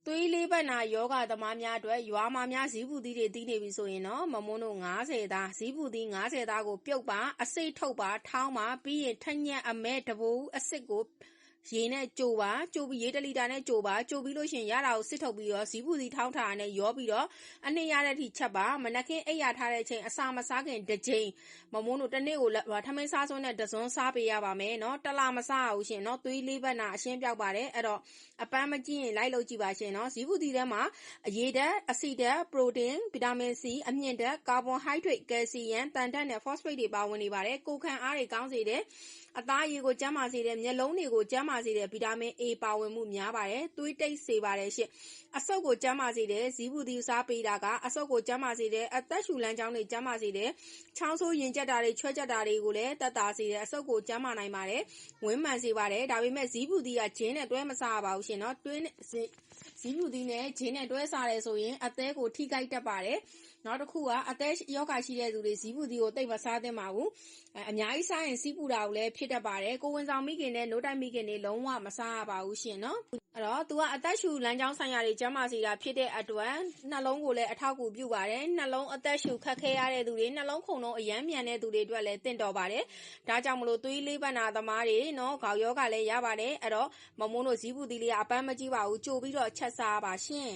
သွေးလေးပတ်နာယောဂသမားများအတွက်ရွာမှာများဇီးပူသီးတွေတီးနေပြီဆိုရင်တော့မမုန်းတို့90သားဇီးပူသီး90သားကိုပြုတ်ပါအစိတ်ထုတ်ပါထောင်းပါပြီးရင်ထညက်အမဲတဘူအစစ်ကိုရေနဲ့ကြိုပါကြိုပြီးရေ1လီတာနဲ့ကြိုပါကြိုပြီးလို့ရှိရင်ရတာကိုစစ်ထုတ်ပြီးတော့ဇီးပူသီးထောင်းထားတာနဲ့ရောပြီးတော့အနှစ်ရတဲ့အထိချက်ပါမနက်ခင်းအိပ်ရထားတဲ့အချိန်အစာမစားခင်တစ်ချိန်မမုန်းတို့တစ်နေ့ကိုထမင်းစားစွန်းနဲ့တစွန်းစားပေးရပါမယ်နော်တလားမစားအောင်ရှင်နော်သွေးလေးပတ်နာအရှင်းပြောက်ပါတယ်အဲ့တော့အပန်းမကြည့်ရင်လိုက်လို့ကြည့်ပါရှင်နော်ဇီးပူသီးထဲမှာအရေဓာတ်အဆီဓာတ်ပရိုတင်းဗီတာမင်စီအမြင့်ဓာတ်ကာဗွန်ဟိုက်ဒရိတ်ကယ်လ်ဆီယမ်တန်ဓာတ်နဲ့ဖော့စဖိတ်တွေပါဝင်နေပါတယ်ကိုယ်ခံအားတွေကောင်းစေတယ်အသားရည်ကိုကျန်းမာစေတယ်မျက်လုံးတွေကိုကျန်းမာစေတယ်ဗီတာမင် A ပါဝင်မှုများပါတယ်သွေးတိတ်စေပါတယ်ရှင်အဆုတ်ကိုကျန်းမာစေတယ်ဇီးပူသီးစားပေးတာကအဆုတ်ကိုကျန်းမာစေတယ်အသက်ရှူလမ်းကြောင်းတွေကျန်းမာစေတယ်ချောင်းဆိုးရင်ကျက်တာတွေချွဲကျက်တာတွေကိုလည်းတက်တာစေတယ်အဆုတ်ကိုကျန်းမာနိုင်ပါတယ်ဝင်းမှန်စေပါတယ်ဒါပေမဲ့ဇီးပူသီးကဂျင်းနဲ့တွဲမစားပါဘူးရှင်နော်တွင်းဇီးပူသီးနဲ့ဂျင်းနဲ့တွဲစားတယ်ဆိုရင်အသေးကိုထိခိုက်တတ်ပါတယ်နောက်တစ်ခုကအသက်ယောဂရှိတဲ့သူတွေဇီးပူသီးကိုတိတ်မစားသင့်ပါဘူးအများကြီးစားရင်စီးပူတာကိုလည်းဖြစ်တတ်ပါတယ်ကိုဝင်ဆောင်မိခင်နဲ့နိုးတိုက်မိခင်တွေလုံးဝမစားရပါဘူးရှင်နော်အဲ့တော့သူကအသက်ရှူလမ်းကြောင်းဆိုင်ရာတွေကျန်းမာစေတာဖြစ်တဲ့အတွက်နှလုံးကိုလည်းအထောက်အကူပြုပါတယ်နှလုံးအသက်ရှူခက်ခဲရတဲ့သူတွေနှလုံးခုန်လုံးအယမ်းမြန်တဲ့သူတွေအတွက်လည်းတင့်တော်ပါတယ်ဒါကြောင့်မလို့သွေးလေးပတ်နာသမားတွေနော်ခေါင်းယောဂလည်းရပါတယ်အဲ့တော့မမုန်းတို့ဇီးပူသီးလေးကအပန်းမကြီးပါဘူးကြိုပြီးတော့ချက်စားပါရှင်